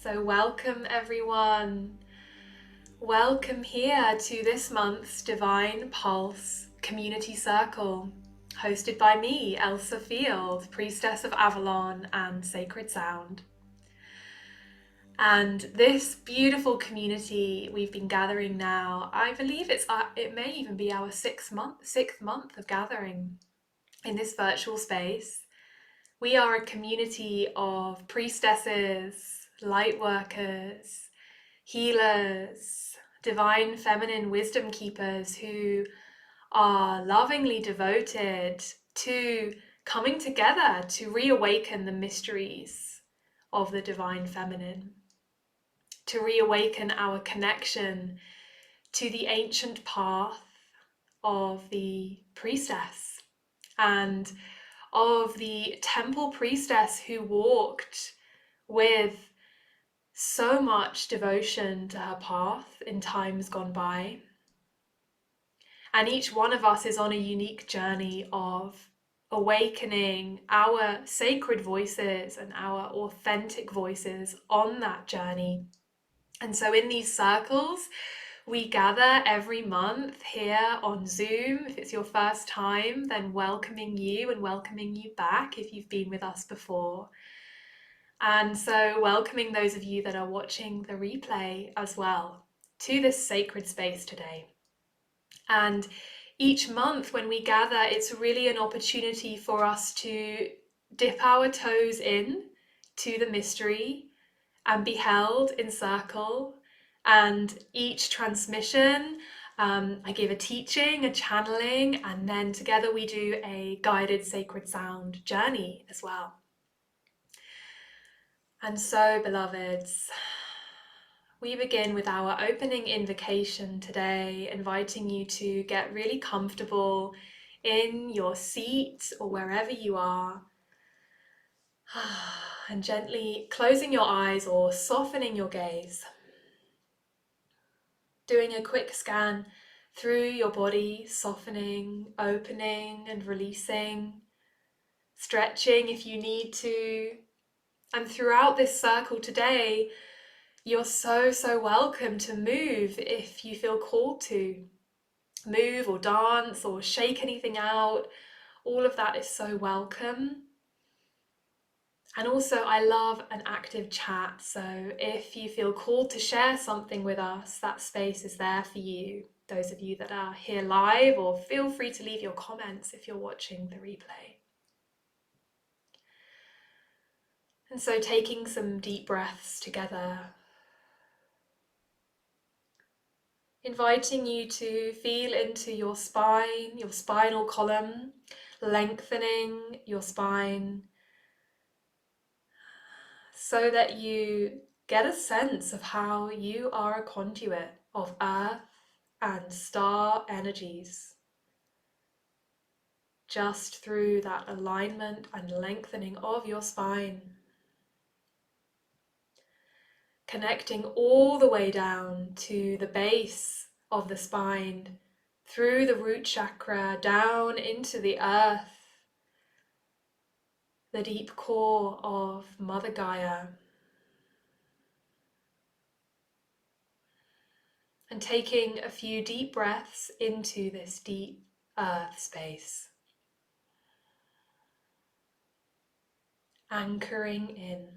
So welcome everyone. Welcome here to this month's Divine Pulse Community Circle, hosted by me, Elsa Field, Priestess of Avalon and Sacred Sound. And this beautiful community we've been gathering now, I believe it may even be our sixth month of gathering in this virtual space. We are a community of priestesses, light workers, healers, divine feminine wisdom keepers who are lovingly devoted to coming together to reawaken the mysteries of the divine feminine, to reawaken our connection to the ancient path of the priestess and of the temple priestess who walked with so much devotion to her path in times gone by. And each one of us is on a unique journey of awakening our sacred voices and our authentic voices on that journey. And so in these circles, we gather every month here on Zoom. If it's your first time, then welcoming you and welcoming you back if you've been with us before. And so welcoming those of you that are watching the replay as well to this sacred space today. And each month when we gather, it's really an opportunity for us to dip our toes in to the mystery and be held in circle. And each transmission, I give a teaching, a channeling, and then together we do a guided sacred sound journey as well. And so, beloveds, we begin with our opening invocation today, inviting you to get really comfortable in your seat or wherever you are, and gently closing your eyes or softening your gaze. Doing a quick scan through your body, softening, opening and releasing, stretching if you need to. And throughout this circle today, you're so welcome to move if you feel called to. Move or dance or shake anything out. All of that is so welcome. And also, I love an active chat. So if you feel called to share something with us, that space is there for you. Those of you that are here live, or feel free to leave your comments if you're watching the replay. And so taking some deep breaths together, inviting you to feel into your spine, your spinal column, lengthening your spine so that you get a sense of how you are a conduit of earth and star energies. Just through that alignment and lengthening of your spine. Connecting all the way down to the base of the spine, through the root chakra, down into the earth, the deep core of Mother Gaia. And taking a few deep breaths into this deep earth space. Anchoring in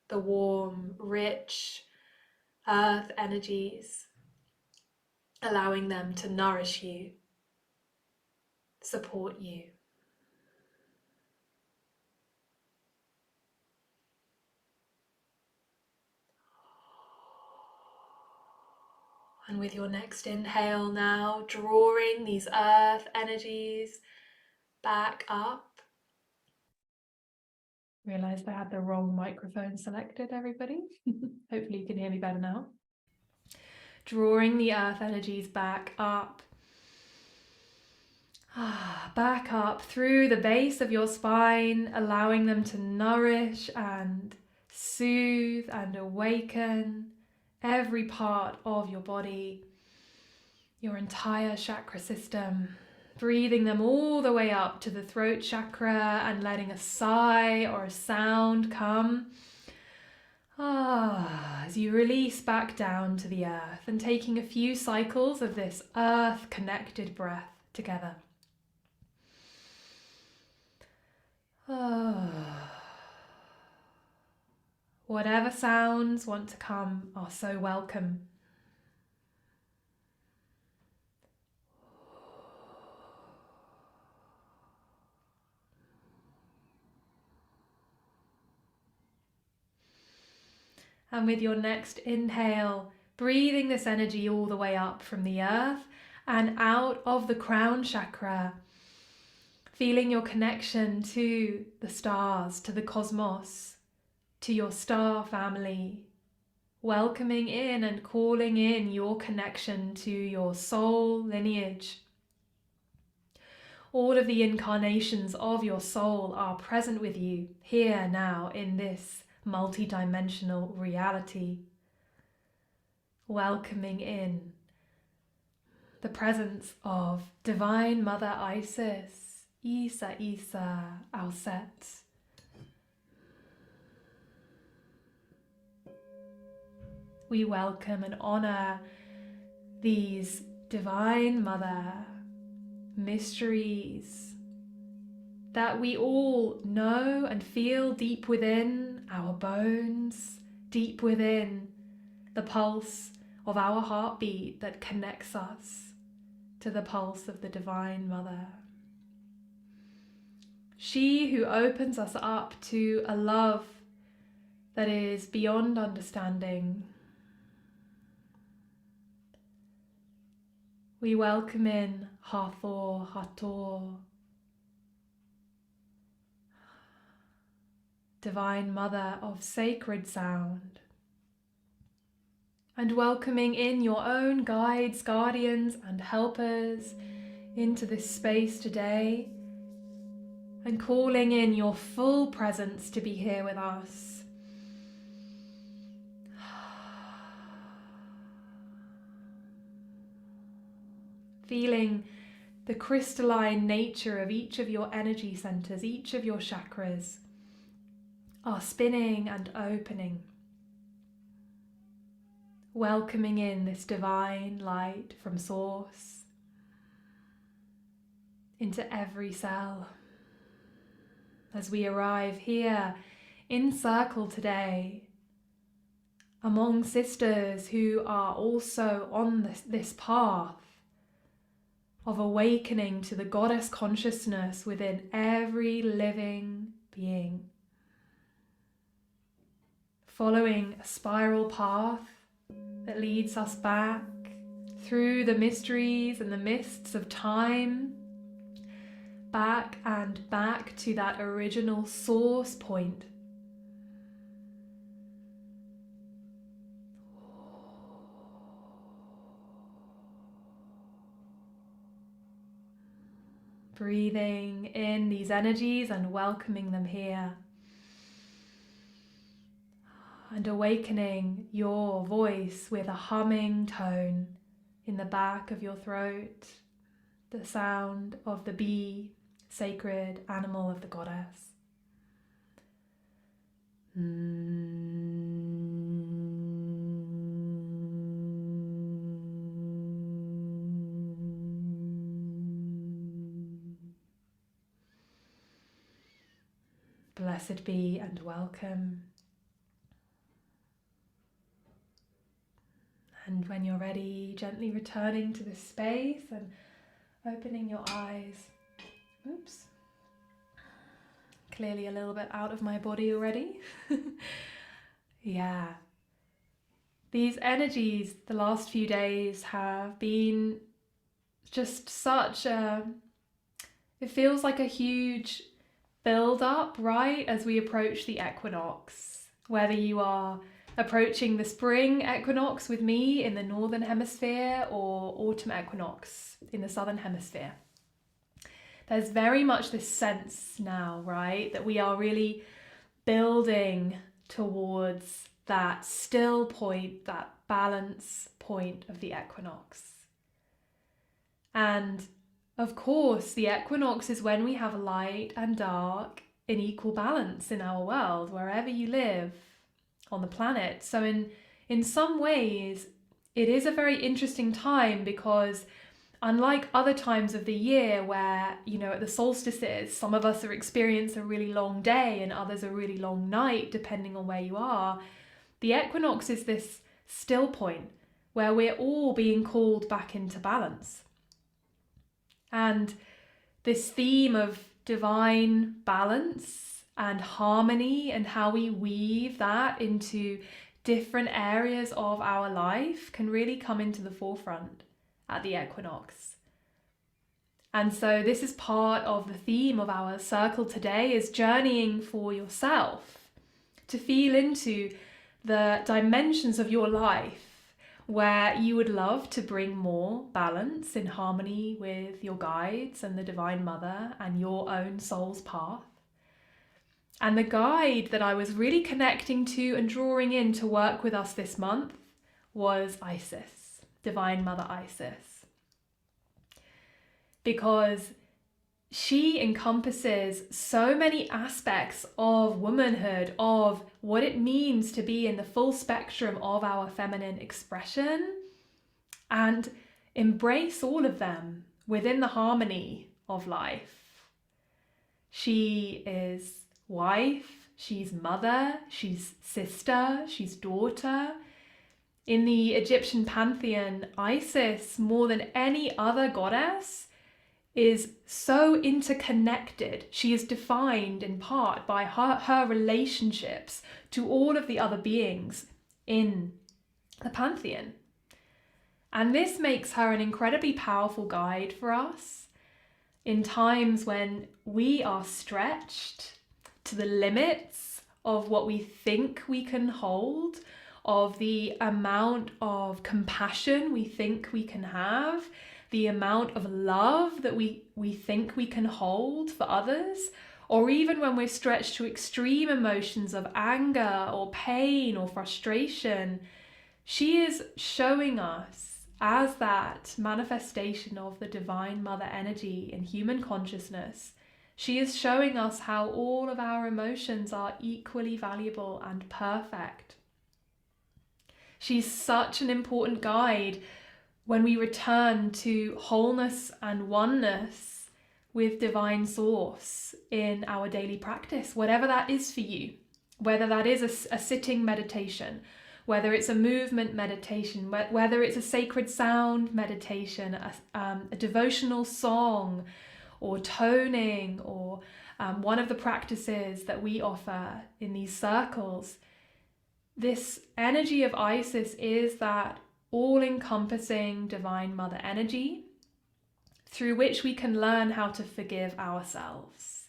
the warm, rich earth energies, allowing them to nourish you, support you. And with your next inhale now, drawing these earth energies back up. Realized I had the wrong microphone selected, everybody. Hopefully you can hear me better now. Drawing the earth energies back up. Back up through the base of your spine, allowing them to nourish and soothe and awaken every part of your body, your entire chakra system, Breathing them all the way up to the throat chakra and letting a sigh or a sound come. As you release back down to the earth and taking a few cycles of this earth-connected breath together. Whatever sounds want to come are so welcome. And with your next inhale, breathing this energy all the way up from the earth and out of the crown chakra, feeling your connection to the stars, to the cosmos, to your star family, welcoming in and calling in your connection to your soul lineage. All of the incarnations of your soul are present with you here now in this multi-dimensional reality, welcoming in the presence of Divine Mother Isis, Isa Auset. We welcome and honor these Divine Mother mysteries that we all know and feel deep within our bones, deep within the pulse of our heartbeat that connects us to the pulse of the Divine Mother. She who opens us up to a love that is beyond understanding. We welcome in Hathor, Hathor, Divine Mother of sacred sound, and welcoming in your own guides, guardians and helpers into this space today, and calling in your full presence to be here with us. Feeling the crystalline nature of each of your energy centers, each of your chakras are spinning and opening, welcoming in this divine light from source into every cell. As we arrive here in circle today among sisters who are also on this path of awakening to the goddess consciousness within every living being. Following a spiral path that leads us back through the mysteries and the mists of time, back and back to that original source point. Breathing in these energies and welcoming them here. And awakening your voice with a humming tone in the back of your throat, the sound of the bee, sacred animal of the goddess. Blessed be and welcome. And when you're ready, gently returning to this space and opening your eyes. Oops. Clearly a little bit out of my body already. Yeah. These energies the last few days have been just such a... It feels like a huge build-up, right, as we approach the equinox. Whether you are approaching the spring equinox with me in the northern hemisphere or autumn equinox in the southern hemisphere. There's very much this sense now, right, that we are really building towards that still point, that balance point of the equinox. And of course, the equinox is when we have light and dark in equal balance in our world, wherever you live on the planet. So in some ways, it is a very interesting time, because unlike other times of the year where, at the solstices, some of us are experiencing a really long day and others a really long night, depending on where you are, the equinox is this still point where we're all being called back into balance. And this theme of divine balance and harmony, and how we weave that into different areas of our life, can really come into the forefront at the equinox. And so this is part of the theme of our circle today, is journeying for yourself to feel into the dimensions of your life where you would love to bring more balance in harmony with your guides and the Divine Mother and your own soul's path. And the guide that I was really connecting to and drawing in to work with us this month was Isis, Divine Mother Isis. Because she encompasses so many aspects of womanhood, of what it means to be in the full spectrum of our feminine expression, and embrace all of them within the harmony of life. She is wife, she's mother, she's sister, she's daughter. In the Egyptian pantheon, Isis, more than any other goddess, is so interconnected. She is defined in part by her relationships to all of the other beings in the pantheon. And this makes her an incredibly powerful guide for us in times when we are stretched to the limits of what we think we can hold, of the amount of compassion we think we can have, the amount of love that we think we can hold for others, or even when we're stretched to extreme emotions of anger or pain or frustration. She is showing us, as that manifestation of the Divine Mother energy in human consciousness, she is showing us how all of our emotions are equally valuable and perfect. She's such an important guide when we return to wholeness and oneness with Divine Source in our daily practice, whatever that is for you, whether that is a sitting meditation, whether it's a movement meditation, whether it's a sacred sound meditation, a devotional song, or toning, or one of the practices that we offer in these circles. This energy of Isis is that all-encompassing Divine Mother energy through which we can learn how to forgive ourselves.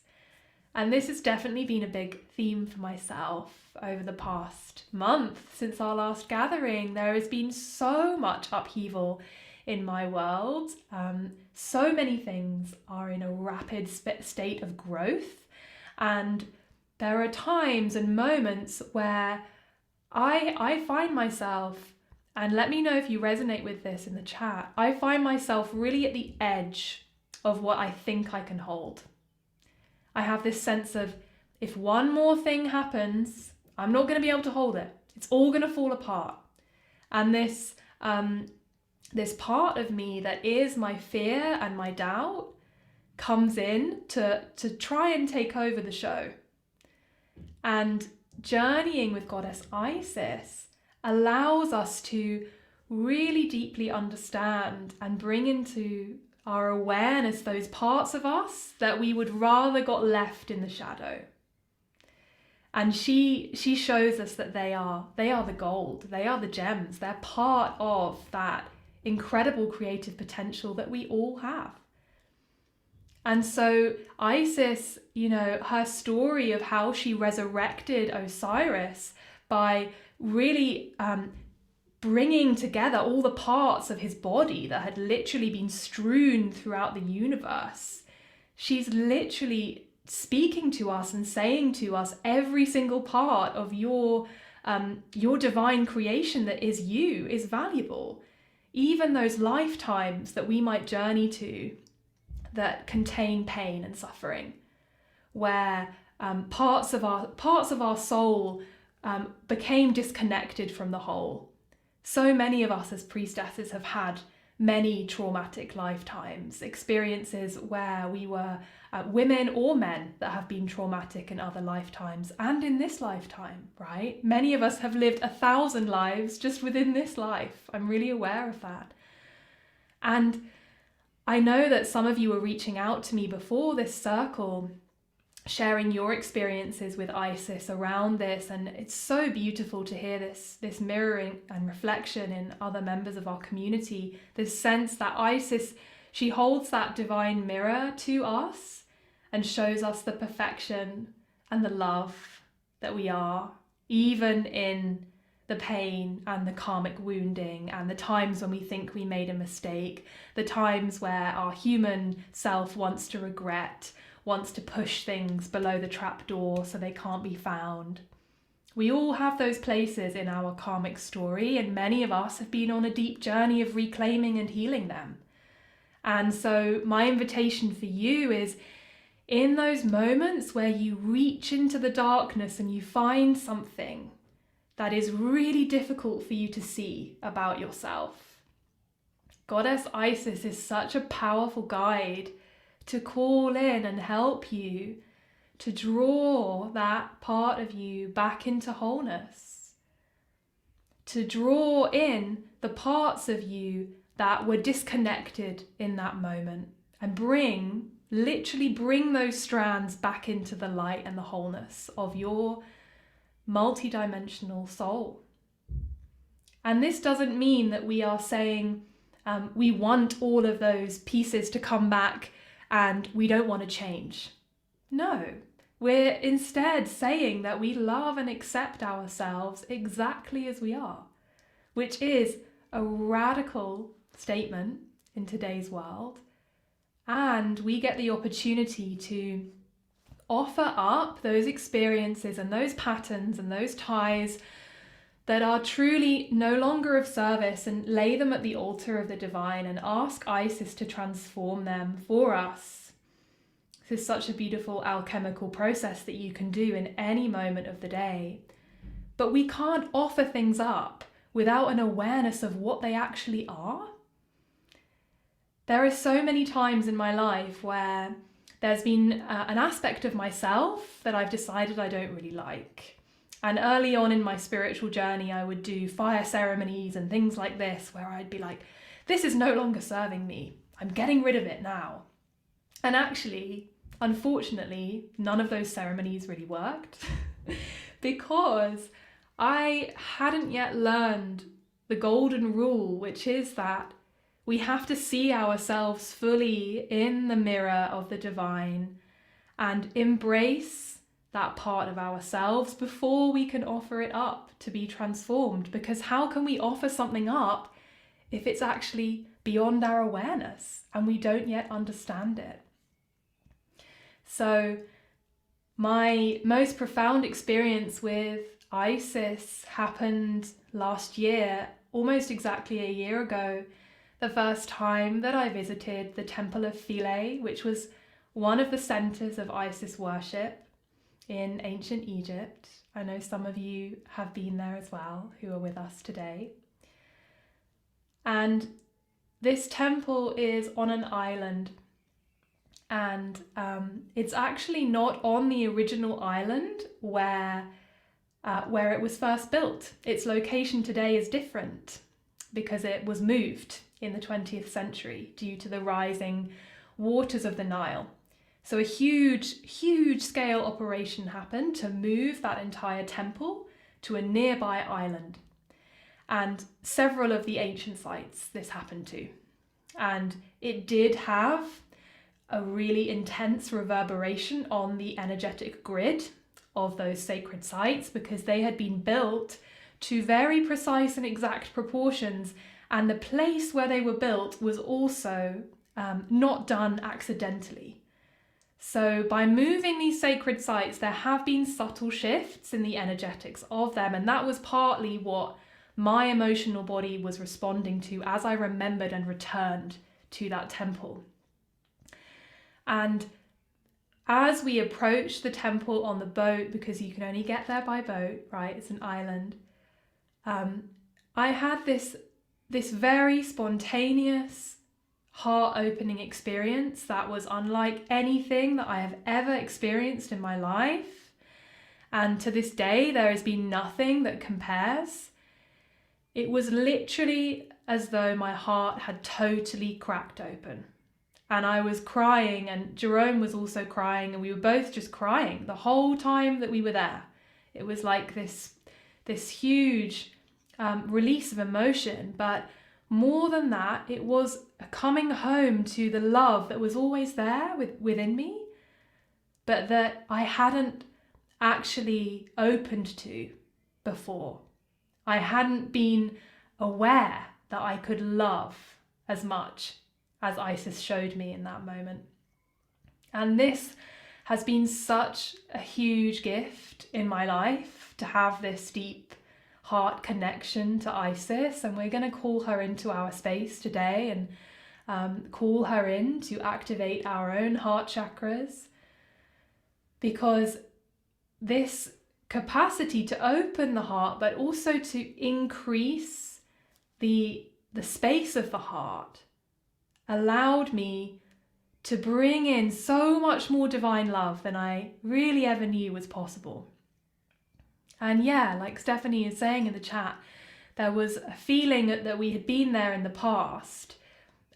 And this has definitely been a big theme for myself over the past month since our last gathering. There has been so much upheaval in my world. So many things are in a rapid state of growth. And there are times and moments where I find myself, and let me know if you resonate with this in the chat, I find myself really at the edge of what I think I can hold. I have this sense of, if one more thing happens, I'm not going to be able to hold it. It's all going to fall apart. And this part of me that is my fear and my doubt comes in to try and take over the show. And journeying with Goddess Isis allows us to really deeply understand and bring into our awareness those parts of us that we would rather got left in the shadow. And she shows us that they are the gold, they are the gems, they're part of that incredible creative potential that we all have. And so Isis, her story of how she resurrected Osiris by really bringing together all the parts of his body that had literally been strewn throughout the universe. She's literally speaking to us and saying to us, every single part of your divine creation that is you is valuable. Even those lifetimes that we might journey to that contain pain and suffering, where parts of our soul became disconnected from the whole. So many of us as priestesses have had many traumatic lifetimes, experiences where we were women or men that have been traumatic in other lifetimes and in this lifetime, right? Many of us have lived 1,000 lives just within this life. I'm really aware of that. And I know that some of you were reaching out to me before this circle, sharing your experiences with Isis around this, and it's so beautiful to hear this mirroring and reflection in other members of our community. This sense that Isis, she holds that divine mirror to us and shows us the perfection and the love that we are, even in the pain and the karmic wounding and the times when we think we made a mistake, the times where our human self wants to regret, wants to push things below the trapdoor so they can't be found. We all have those places in our karmic story, and many of us have been on a deep journey of reclaiming and healing them. And so my invitation for you is, in those moments where you reach into the darkness and you find something that is really difficult for you to see about yourself, Goddess Isis is such a powerful guide to call in and help you to draw that part of you back into wholeness, to draw in the parts of you that were disconnected in that moment and literally bring those strands back into the light and the wholeness of your multidimensional soul. And this doesn't mean that we are saying we want all of those pieces to come back and we don't want to change. No, we're instead saying that we love and accept ourselves exactly as we are, which is a radical statement in today's world. And we get the opportunity to offer up those experiences and those patterns and those ties that are truly no longer of service, and lay them at the altar of the divine and ask Isis to transform them for us. This is such a beautiful alchemical process that you can do in any moment of the day. But we can't offer things up without an awareness of what they actually are. There are so many times in my life where there's been an aspect of myself that I've decided I don't really like. And early on in my spiritual journey, I would do fire ceremonies and things like this, where I'd be like, this is no longer serving me. I'm getting rid of it now. And actually, unfortunately, none of those ceremonies really worked because I hadn't yet learned the golden rule, which is that we have to see ourselves fully in the mirror of the divine and embrace that part of ourselves before we can offer it up to be transformed. Because how can we offer something up if it's actually beyond our awareness and we don't yet understand it? So my most profound experience with Isis happened last year, almost exactly a year ago, the first time that I visited the Temple of Philae, which was one of the centers of Isis worship in ancient Egypt. I know some of you have been there as well who are with us today. And this temple is on an island, and it's actually not on the original island where it was first built. Its location today is different because it was moved in the 20th century due to the rising waters of the Nile. So a huge scale operation happened to move that entire temple to a nearby island. And several of the ancient sites this happened to. And it did have a really intense reverberation on the energetic grid of those sacred sites because they had been built to very precise and exact proportions. And the place where they were built was also not done accidentally. So by moving these sacred sites, there have been subtle shifts in the energetics of them. And that was partly what my emotional body was responding to as I remembered and returned to that temple. And as we approached the temple on the boat, because you can only get there by boat, right? It's an island. I had this very spontaneous, heart-opening experience that was unlike anything that I have ever experienced in my life. And to this day, there has been nothing that compares. It was literally as though my heart had totally cracked open. And I was crying, and Jerome was also crying, and we were both just crying the whole time that we were there. It was like this huge release of emotion, but more than that, it was a coming home to the love that was always there within me, but that I hadn't actually opened to before. I hadn't been aware that I could love as much as Isis showed me in that moment. And this has been such a huge gift in my life, to have this deep heart connection to Isis. And we're going to call her into our space today and call her in to activate our own heart chakras, because this capacity to open the heart, but also to increase the space of the heart, allowed me to bring in so much more divine love than I really ever knew was possible. And yeah, like Stephanie is saying in the chat, there was a feeling that we had been there in the past.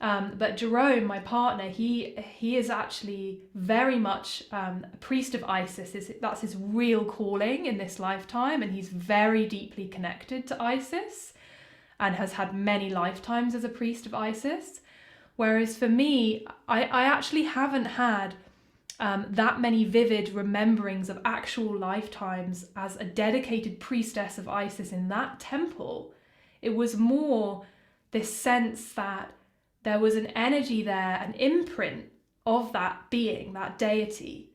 But Jerome, my partner, he is actually very much a priest of Isis. That's his real calling in this lifetime, and he's very deeply connected to Isis and has had many lifetimes as a priest of Isis. Whereas for me, I actually haven't had that many vivid rememberings of actual lifetimes as a dedicated priestess of Isis in that temple. It was more this sense that there was an energy there, an imprint of that being, that deity,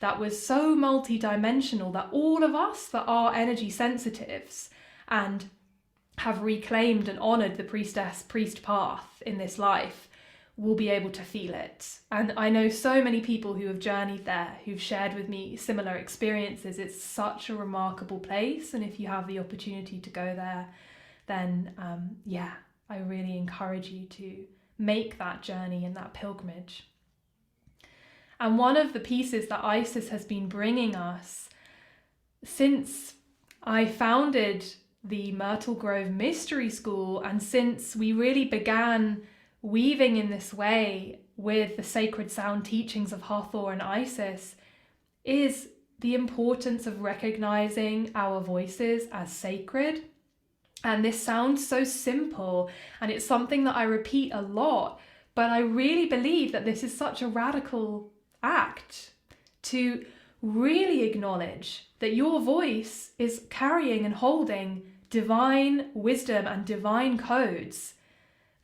that was so multidimensional that all of us that are energy sensitives and have reclaimed and honoured the priest path in this life will be able to feel it. And I know so many people who have journeyed there, who've shared with me similar experiences. It's such a remarkable place, and if you have the opportunity to go there, then I really encourage you to make that journey and that pilgrimage. And one of the pieces that Isis has been bringing us since I founded the Myrtle Grove Mystery School, and since we really began weaving in this way with the sacred sound teachings of Hathor and Isis, is the importance of recognizing our voices as sacred. And this sounds so simple, and it's something that I repeat a lot, but I really believe that this is such a radical act to really acknowledge that your voice is carrying and holding divine wisdom and divine codes,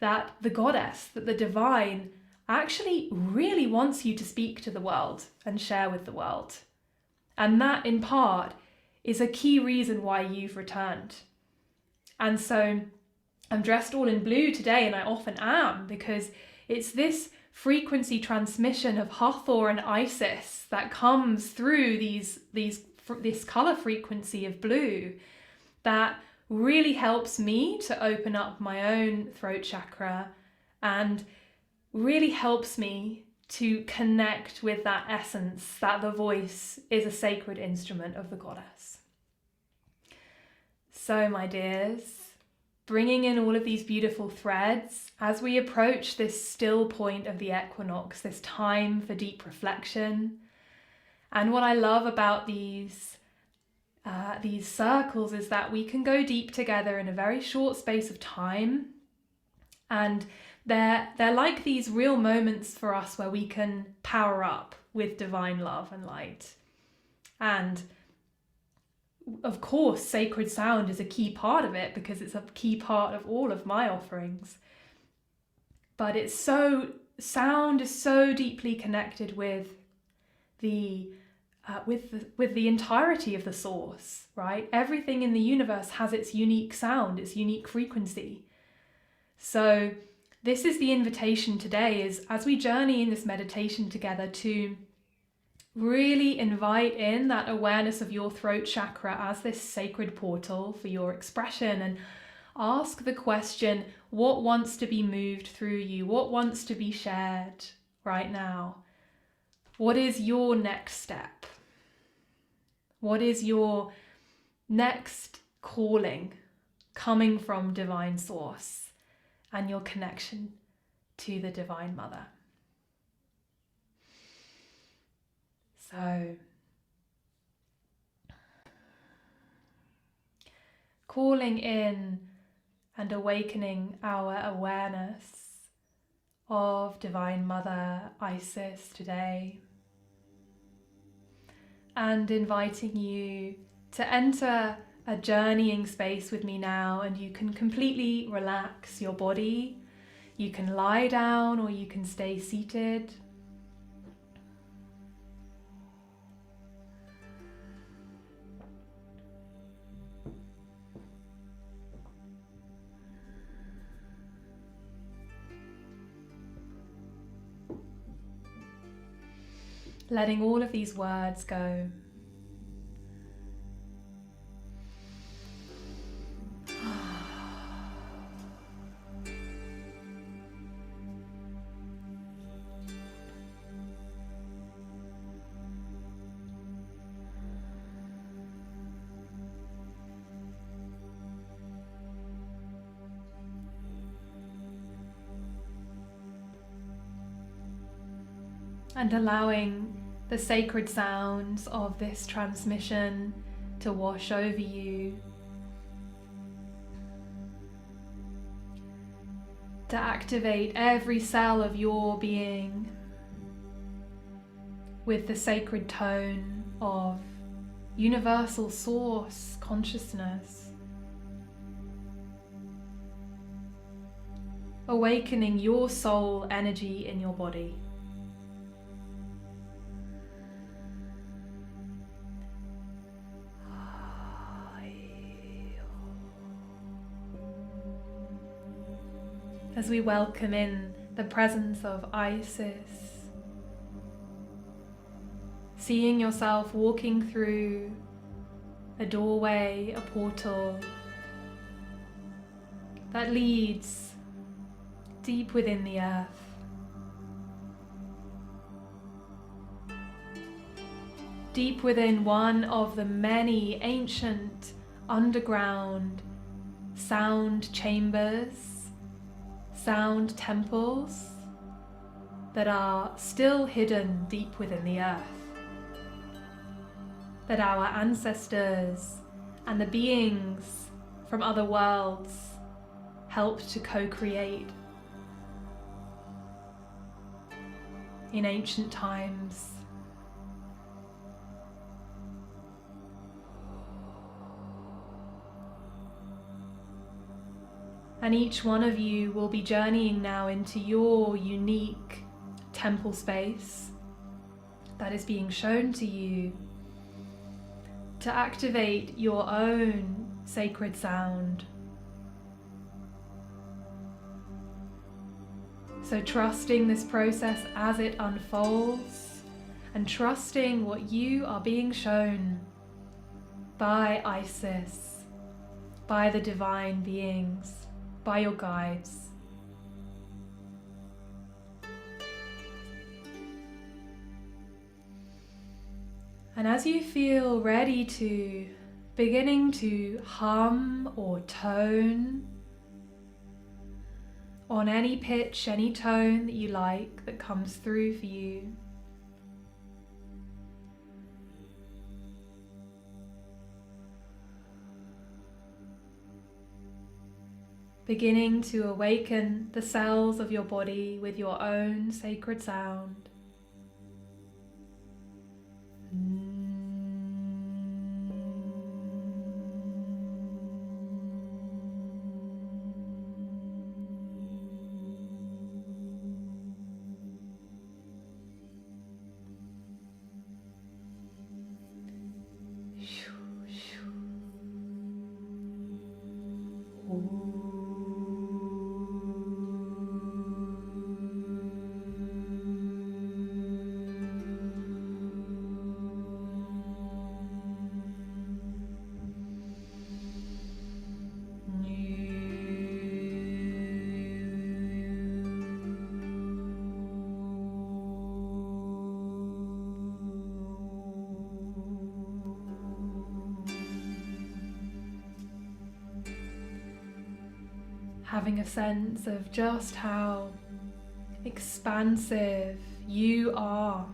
that the goddess, that the divine actually really wants you to speak to the world and share with the world. And that in part is a key reason why you've returned. And so I'm dressed all in blue today, and I often am, because it's this frequency transmission of Hathor and Isis that comes through this color frequency of blue that really helps me to open up my own throat chakra and really helps me to connect with that essence that the voice is a sacred instrument of the goddess. So, my dears, bringing in all of these beautiful threads as we approach this still point of the equinox, this time for deep reflection. And what I love about these circles is that we can go deep together in a very short space of time, and they're like these real moments for us where we can power up with divine love and light. And of course, sacred sound is a key part of it, because it's a key part of all of my offerings. But sound is so deeply connected with the entirety of the source, right? Everything in the universe has its unique sound, its unique frequency. So this is the invitation today, is as we journey in this meditation together, to really invite in that awareness of your throat chakra as this sacred portal for your expression, and ask the question, what wants to be moved through you? What wants to be shared right now? What is your next step? What is your next calling coming from Divine Source and your connection to the Divine Mother? So, calling in and awakening our awareness of Divine Mother Isis today, and inviting you to enter a journeying space with me now, and you can completely relax your body. You can lie down or you can stay seated. Letting all of these words go. And allowing the sacred sounds of this transmission to wash over you, to activate every cell of your being with the sacred tone of universal source consciousness, awakening your soul energy in your body. As we welcome in the presence of Isis, seeing yourself walking through a doorway, a portal that leads deep within the earth. Deep within one of the many ancient underground sound chambers, sound temples that are still hidden deep within the earth, that our ancestors and the beings from other worlds helped to co-create in ancient times. And each one of you will be journeying now into your unique temple space that is being shown to you, to activate your own sacred sound. So trusting this process as it unfolds, and trusting what you are being shown by Isis, by the divine beings, by your guides. And as you feel ready to beginning to hum or tone on any pitch, any tone that you like that comes through for you, beginning to awaken the cells of your body with your own sacred sound. having a sense of just how expansive you are.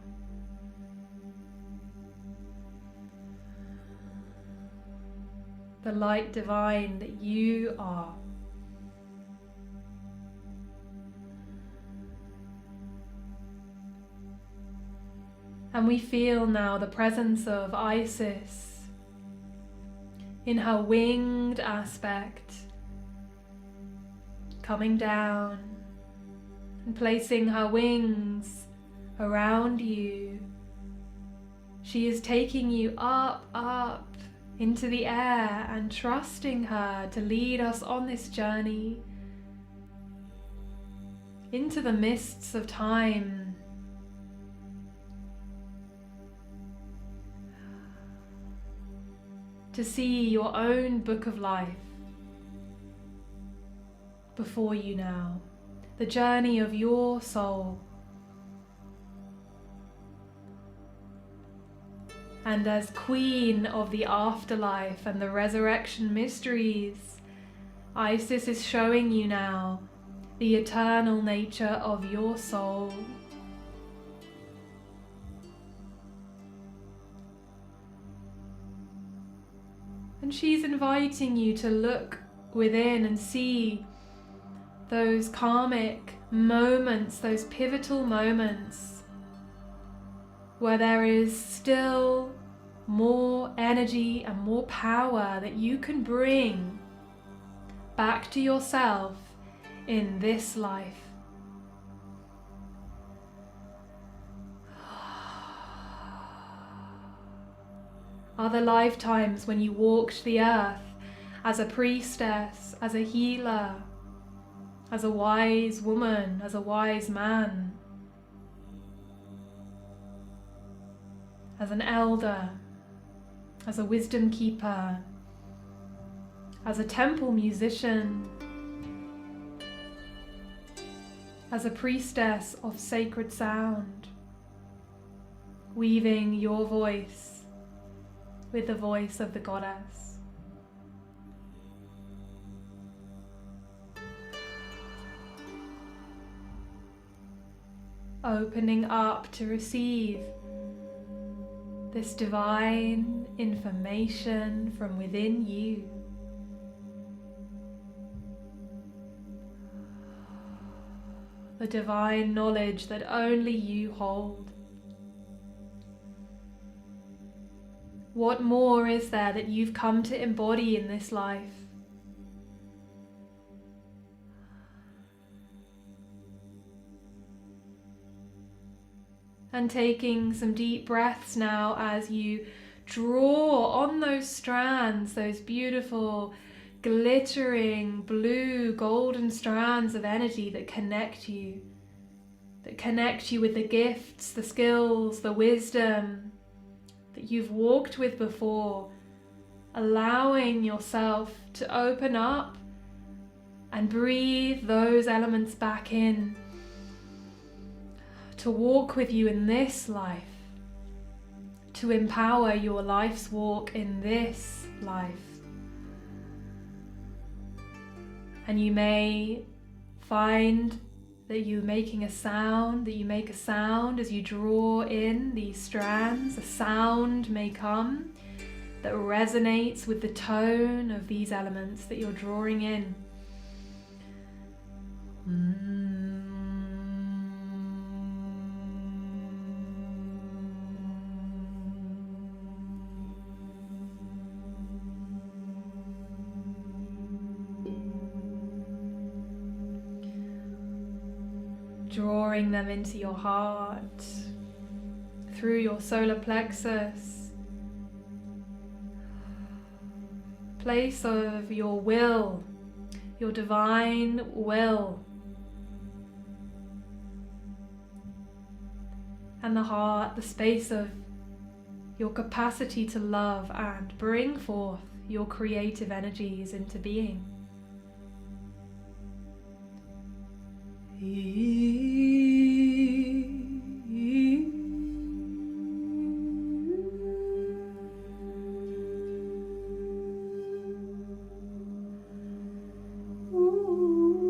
The light divine that you are. And we feel now the presence of Isis in her winged aspect, coming down and placing her wings around you. She is taking you up, up into the air and trusting her to lead us on this journey into the mists of time. To see your own book of life before you now, the journey of your soul. And as Queen of the afterlife and the resurrection mysteries, Isis is showing you now the eternal nature of your soul. And she's inviting you to look within and see those karmic moments, those pivotal moments where there is still more energy and more power that you can bring back to yourself in this life. Other lifetimes when you walked the earth as a priestess, as a healer, as a wise woman, as a wise man, as an elder, as a wisdom keeper, as a temple musician, as a priestess of sacred sound, weaving your voice with the voice of the goddess. Opening up to receive this divine information from within you. The divine knowledge that only you hold. What more is there that you've come to embody in this life? And taking some deep breaths now as you draw on those strands, those beautiful, glittering, blue, golden strands of energy that connect you with the gifts, the skills, the wisdom that you've walked with before, allowing yourself to open up and breathe those elements back in to walk with you in this life, to empower your life's walk in this life. And you may find that you make a sound as you draw in these strands. A sound may come that resonates with the tone of these elements that you're drawing in. Drawing them into your heart, through your solar plexus, place of your will, your divine will, and the heart, the space of your capacity to love and bring forth your creative energies into being. Ooh.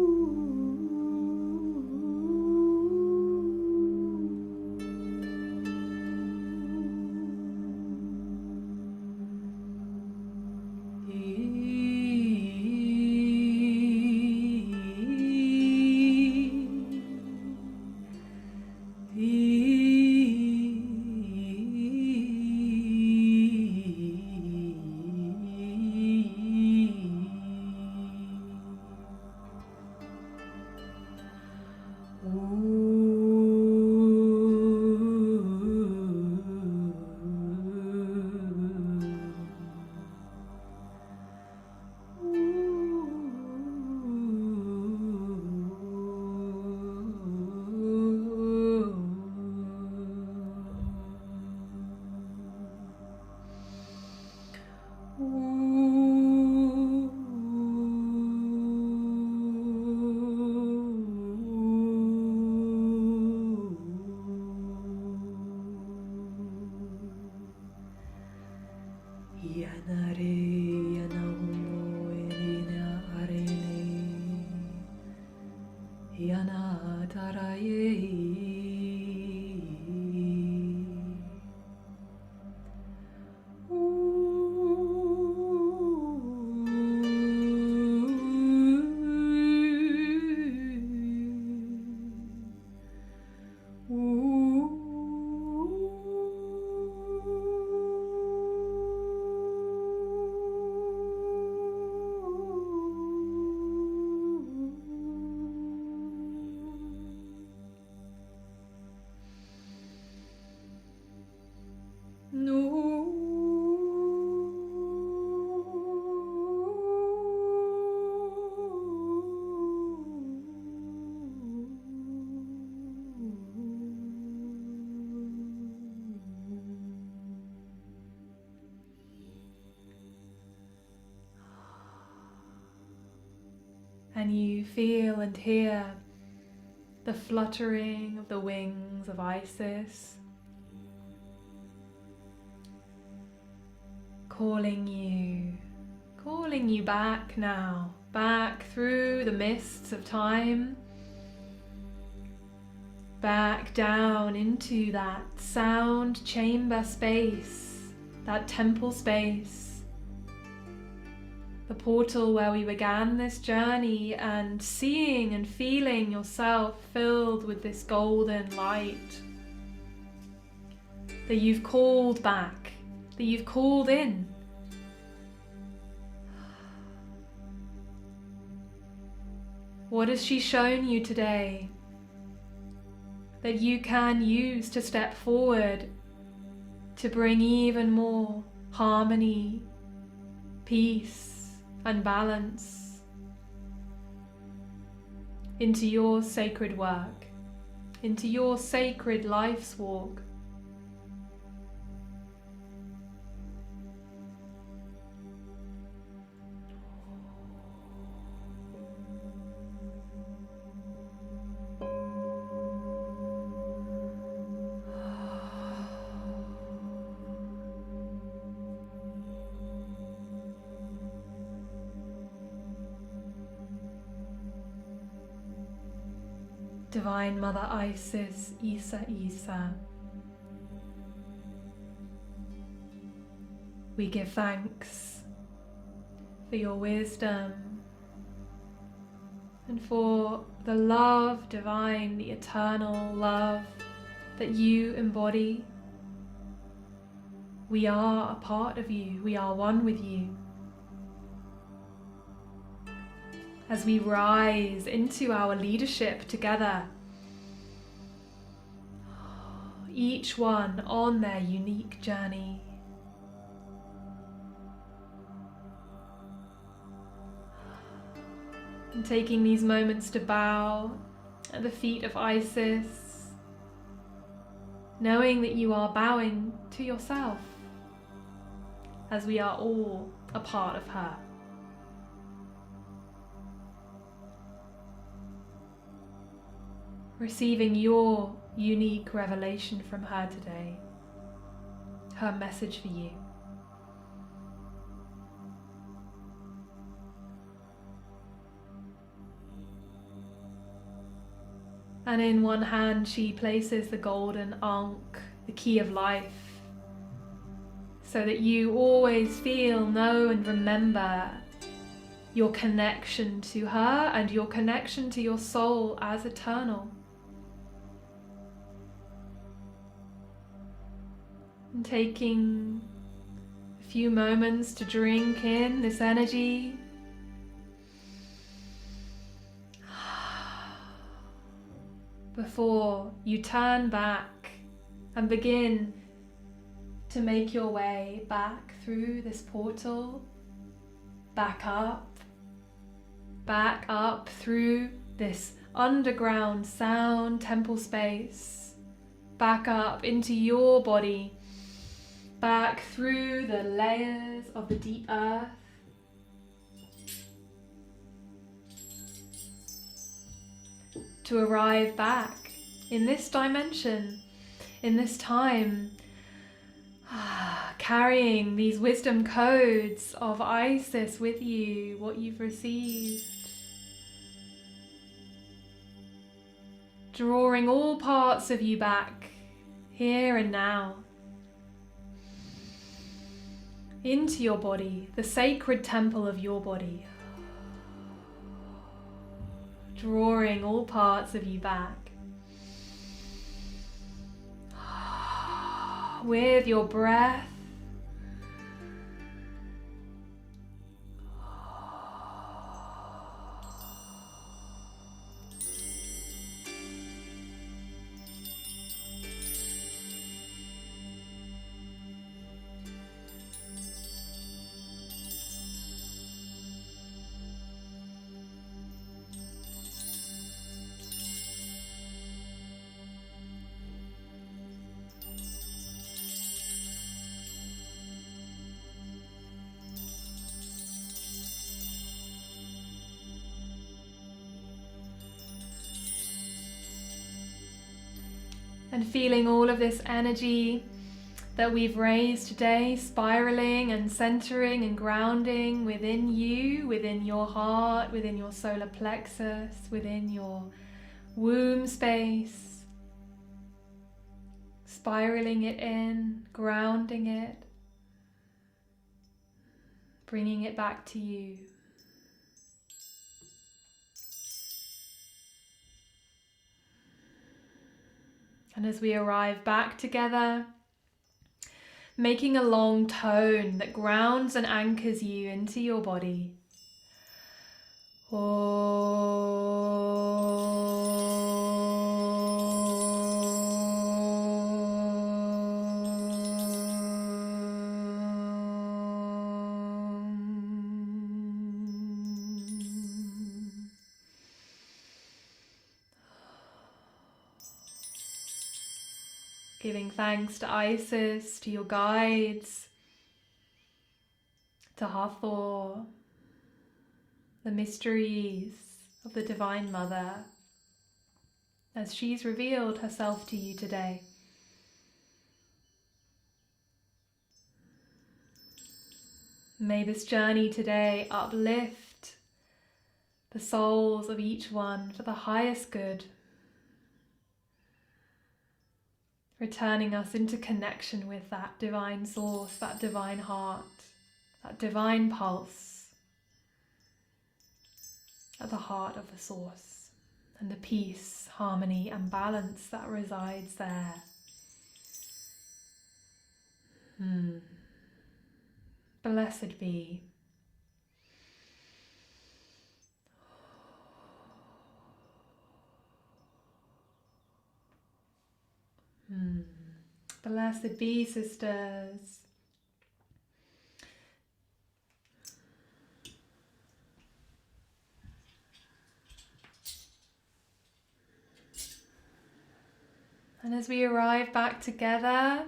Yanare Yanahumo Elina Arene Yana Taraye And you feel and hear the fluttering of the wings of Isis, calling you back now, back through the mists of time, back down into that sound chamber space, that temple space, the portal where we began this journey, and seeing and feeling yourself filled with this golden light that you've called back, that you've called in. What has she shown you today that you can use to step forward to bring even more harmony, peace, and balance into your sacred work, into your sacred life's walk? Divine Mother Isis, Isa, we give thanks for your wisdom and for the love divine, the eternal love that you embody. We are a part of you, we are one with you. As we rise into our leadership together, each one on their unique journey. And taking these moments to bow at the feet of Isis, knowing that you are bowing to yourself, as we are all a part of her. Receiving your unique revelation from her today, her message for you. And in one hand she places the golden ankh, the key of life, so that you always feel, know and remember your connection to her and your connection to your soul as eternal. And taking a few moments to drink in this energy. Before you turn back and begin to make your way back through this portal, back up through this underground sound temple space, back up into your body, back through the layers of the deep earth, to arrive back in this dimension, in this time, carrying these wisdom codes of Isis with you, what you've received. Drawing all parts of you back, here and now, into your body, the sacred temple of your body. Drawing all parts of you back. With your breath. And feeling all of this energy that we've raised today, spiraling and centering and grounding within you, within your heart, within your solar plexus, within your womb space. Spiraling it in, grounding it, bringing it back to you. And as we arrive back together, making a long tone that grounds and anchors you into your body. Giving thanks to Isis, to your guides, to Hathor, the mysteries of the Divine Mother, as she's revealed herself to you today. May this journey today uplift the souls of each one for the highest good, returning us into connection with that divine source, that divine heart, that divine pulse at the heart of the source, and the peace, harmony and balance that resides there. Blessed be. Blessed be, sisters. And as we arrive back together,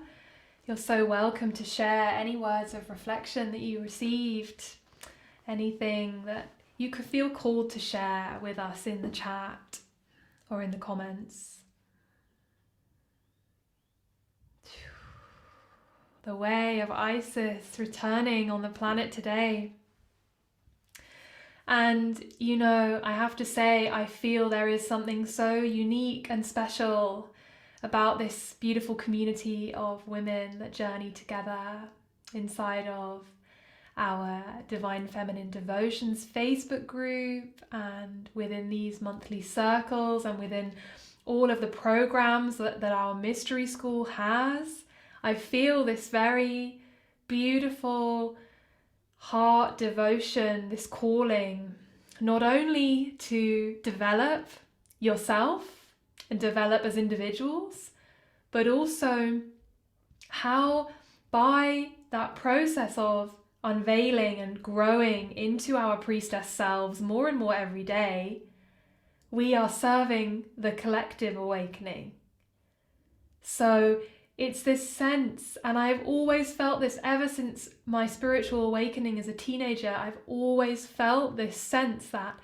you're so welcome to share any words of reflection that you received, anything that you could feel called to share with us in the chat or in the comments. The way of Isis returning on the planet today. And you know, I have to say, I feel there is something so unique and special about this beautiful community of women that journey together inside of our Divine Feminine Devotions Facebook group, and within these monthly circles, and within all of the programs that our mystery school has. I feel this very beautiful heart devotion, this calling, not only to develop yourself and develop as individuals, but also how by that process of unveiling and growing into our priestess selves more and more every day, we are serving the collective awakening. So it's this sense, and I've always felt this ever since my spiritual awakening as a teenager. I've always felt this sense that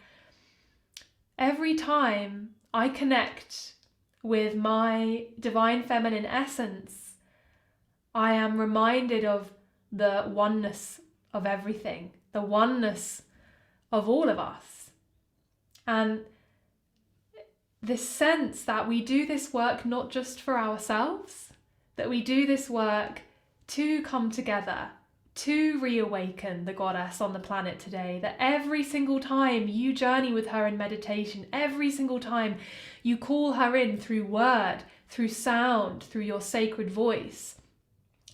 every time I connect with my divine feminine essence, I am reminded of the oneness of everything, the oneness of all of us. And this sense that we do this work not just for ourselves, that we do this work to come together, to reawaken the goddess on the planet today, that every single time you journey with her in meditation, every single time you call her in through word, through sound, through your sacred voice,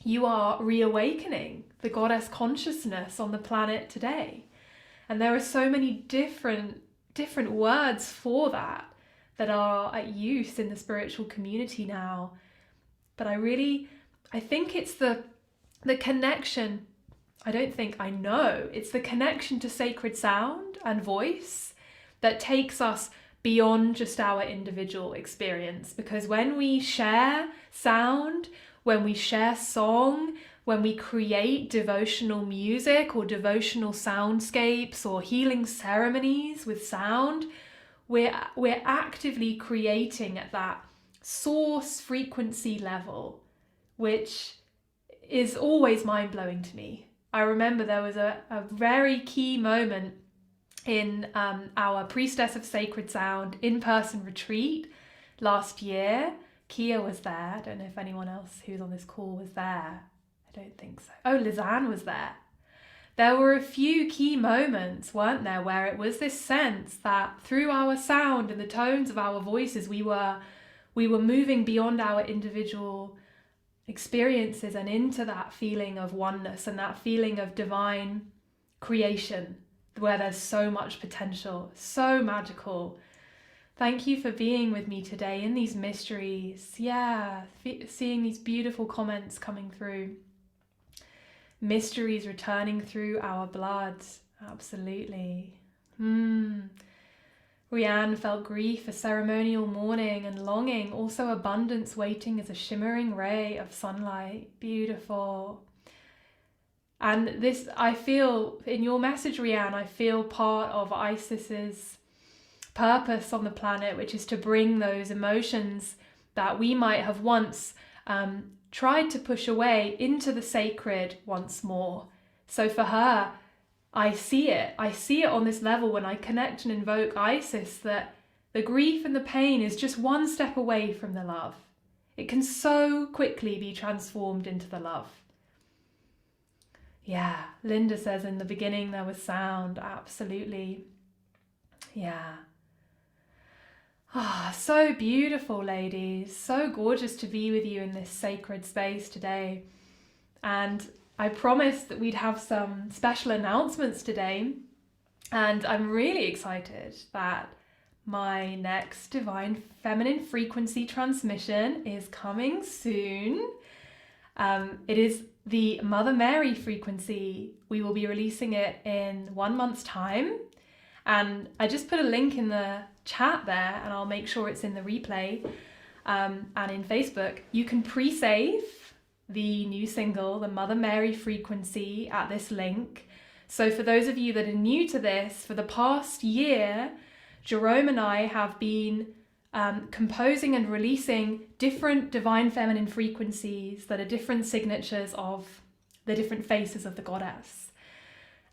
you are reawakening the goddess consciousness on the planet today. And there are so many different words for that are at use in the spiritual community now. But I think it's the connection. I know it's the connection to sacred sound and voice that takes us beyond just our individual experience. Because when we share sound, when we share song, when we create devotional music or devotional soundscapes or healing ceremonies with sound, we're actively creating at that source frequency level, which is always mind-blowing to me. I remember there was a very key moment in our Priestess of Sacred Sound in-person retreat last year. Kia was there. I don't know if anyone else who's on this call was there. I don't think so. Oh, Lizanne was there. There were a few key moments, weren't there, where it was this sense that through our sound and the tones of our voices, we were moving beyond our individual experiences and into that feeling of oneness and that feeling of divine creation, where there's so much potential, so magical. Thank you for being with me today in these mysteries. Yeah, seeing these beautiful comments coming through. Mysteries returning through our blood. Absolutely. Rianne felt grief, a ceremonial mourning and longing, also abundance waiting as a shimmering ray of sunlight. Beautiful. And this, I feel, in your message, Rianne, I feel part of Isis's purpose on the planet, which is to bring those emotions that we might have once tried to push away into the sacred once more. So for her, I see it on this level when I connect and invoke Isis, that the grief and the pain is just one step away from the love. It can so quickly be transformed into the love. Yeah, Linda says in the beginning there was sound. Absolutely. Yeah. So beautiful, ladies. So gorgeous to be with you in this sacred space today. And I promised that we'd have some special announcements today. And I'm really excited that my next Divine Feminine Frequency transmission is coming soon. It is the Mother Mary frequency. We will be releasing it in 1 month's time. And I just put a link in the chat there, and I'll make sure it's in the replay and in Facebook. You can pre-save the new single, the Mother Mary frequency, at this link. So for those of you that are new to this, for the past year, Jerome and I have been composing and releasing different divine feminine frequencies that are different signatures of the different faces of the goddess.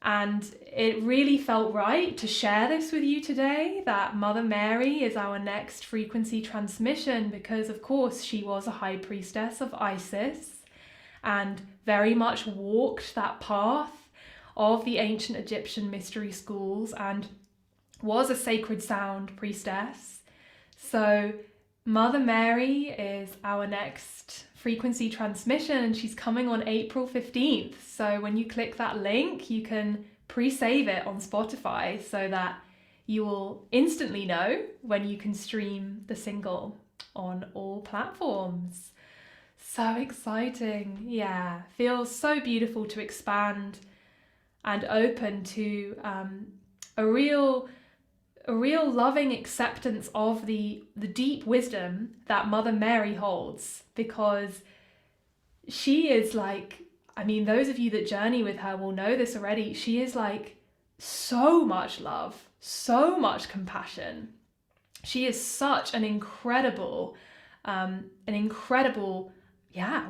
And it really felt right to share this with you today, that Mother Mary is our next frequency transmission, because of course she was a high priestess of Isis and very much walked that path of the ancient Egyptian mystery schools and was a sacred sound priestess. So Mother Mary is our next frequency transmission, and she's coming on April 15th. So when you click that link, you can pre-save it on Spotify so that you will instantly know when you can stream the single on all platforms. So exciting. Yeah, feels so beautiful to expand and open to a real loving acceptance of the deep wisdom that Mother Mary holds, because she is like, I mean, those of you that journey with her will know this already. She is like so much love, so much compassion. She is such an incredible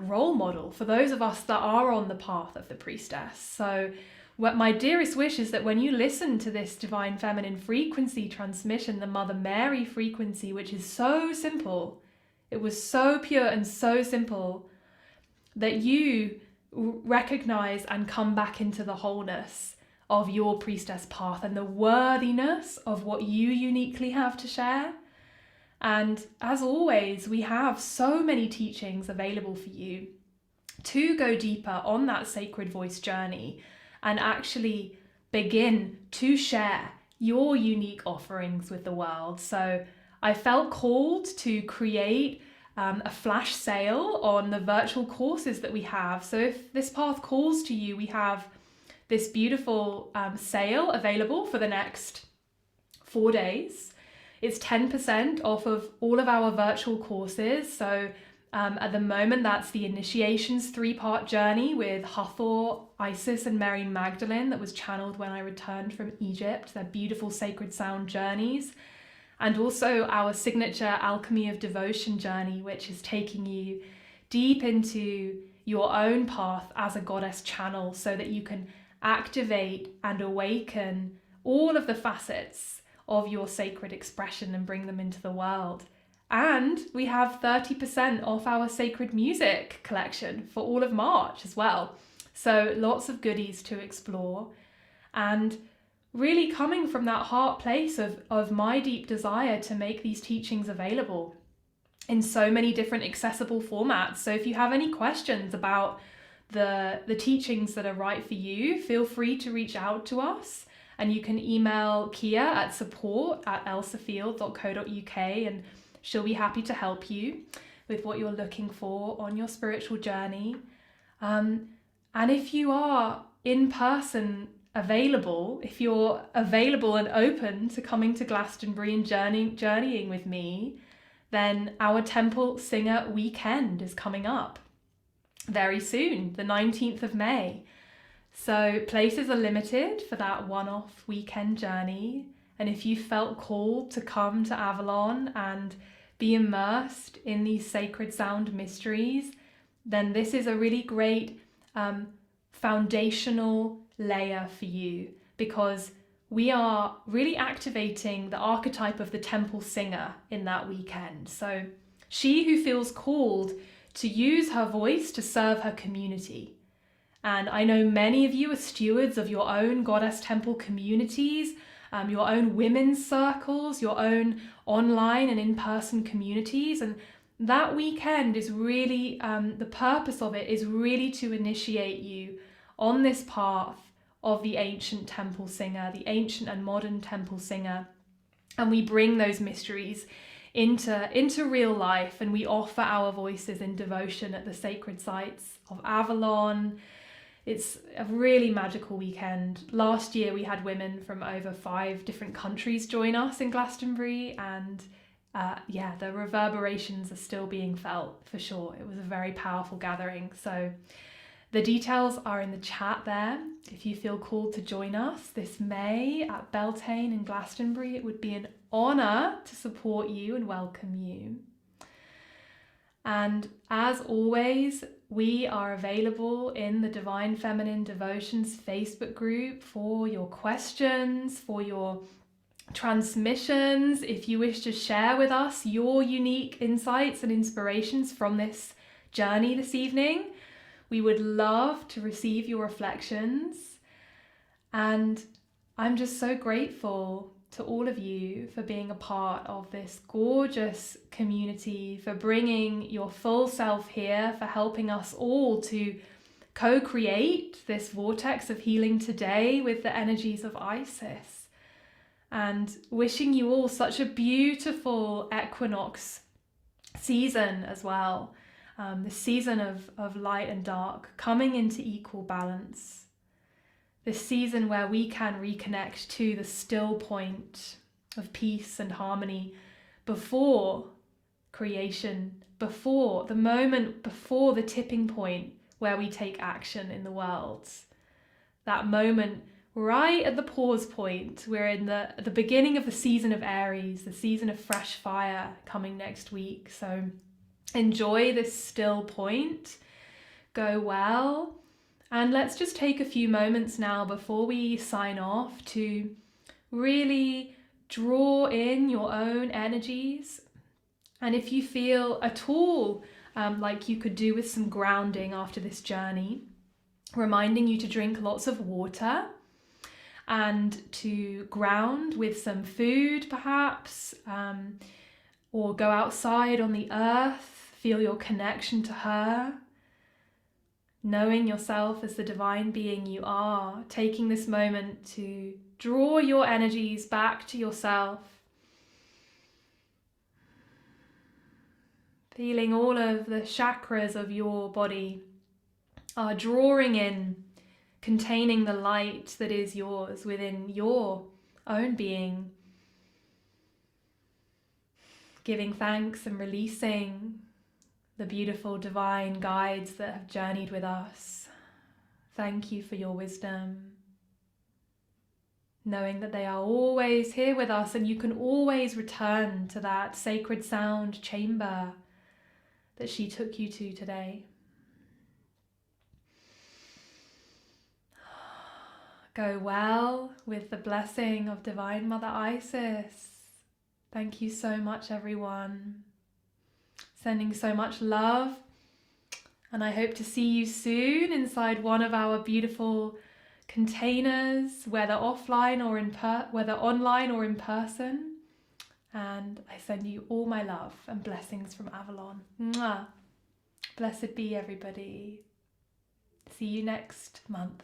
role model for those of us that are on the path of the priestess. So what my dearest wish is that when you listen to this divine feminine frequency transmission, the Mother Mary frequency, which is so simple, it was so pure and so simple, that you recognize and come back into the wholeness of your priestess path and the worthiness of what you uniquely have to share. And as always, we have so many teachings available for you to go deeper on that sacred voice journey and actually begin to share your unique offerings with the world. So I felt called to create a flash sale on the virtual courses that we have. So if this path calls to you, we have this beautiful sale available for the next 4 days. It's 10% off of all of our virtual courses. So at the moment, that's the Initiations 3-part journey with Hathor, Isis, and Mary Magdalene that was channeled when I returned from Egypt. They're beautiful sacred sound journeys. And also our signature Alchemy of Devotion journey, which is taking you deep into your own path as a goddess channel so that you can activate and awaken all of the facets of your sacred expression and bring them into the world. And we have 30% off our sacred music collection for all of March as well. So lots of goodies to explore. And really coming from that heart place of my deep desire to make these teachings available in so many different accessible formats. So if you have any questions about the teachings that are right for you, feel free to reach out to us. And you can email Kia at support@elsafield.co.uk and she'll be happy to help you with what you're looking for on your spiritual journey. And if you are in person available, if you're available and open to coming to Glastonbury and journeying with me, then our Temple Singer weekend is coming up very soon, the 19th of May. So places are limited for that one-off weekend journey. And if you felt called to come to Avalon and be immersed in these sacred sound mysteries, then this is a really great foundational layer for you, because we are really activating the archetype of the temple singer in that weekend. So she who feels called to use her voice to serve her community. And I know many of you are stewards of your own goddess temple communities, your own women's circles, your own online and in-person communities. And that weekend is really, the purpose of it is really to initiate you on this path of the ancient temple singer, the ancient and modern temple singer. And we bring those mysteries into real life, and we offer our voices in devotion at the sacred sites of Avalon. It's a really magical weekend. Last year we had women from over 5 different countries join us in Glastonbury, and the reverberations are still being felt for sure. It was a very powerful gathering. So the details are in the chat there. If you feel called to join us this May at Beltane in Glastonbury, it would be an honour to support you and welcome you. And as always, we are available in the Divine Feminine Devotions Facebook group for your questions, for your transmissions. If you wish to share with us your unique insights and inspirations from this journey this evening, we would love to receive your reflections. And I'm just so grateful to all of you for being a part of this gorgeous community, for bringing your full self here, for helping us all to co-create this vortex of healing today with the energies of Isis. And wishing you all such a beautiful equinox season as well. The season of light and dark coming into equal balance. This season where we can reconnect to the still point of peace and harmony before creation, before the moment, before the tipping point where we take action in the world. That moment right at the pause point. We're in the beginning of the season of Aries, the season of fresh fire coming next week. So Enjoy this still point. Go well. And let's just take a few moments now before we sign off to really draw in your own energies. And if you feel at all like you could do with some grounding after this journey, reminding you to drink lots of water and to ground with some food perhaps, or go outside on the earth, feel your connection to her, knowing yourself as the divine being you are, taking this moment to draw your energies back to yourself, feeling all of the chakras of your body are drawing in, containing the light that is yours within your own being. Giving thanks and releasing the beautiful divine guides that have journeyed with us. Thank you for your wisdom. Knowing that they are always here with us and you can always return to that sacred sound chamber that she took you to today. Go well with the blessing of Divine Mother Isis. Thank you so much, everyone. Sending so much love, and I hope to see you soon inside one of our beautiful containers, whether offline or whether online or in person. And I send you all my love and blessings from Avalon. Mwah. Blessed be everybody. See you next month.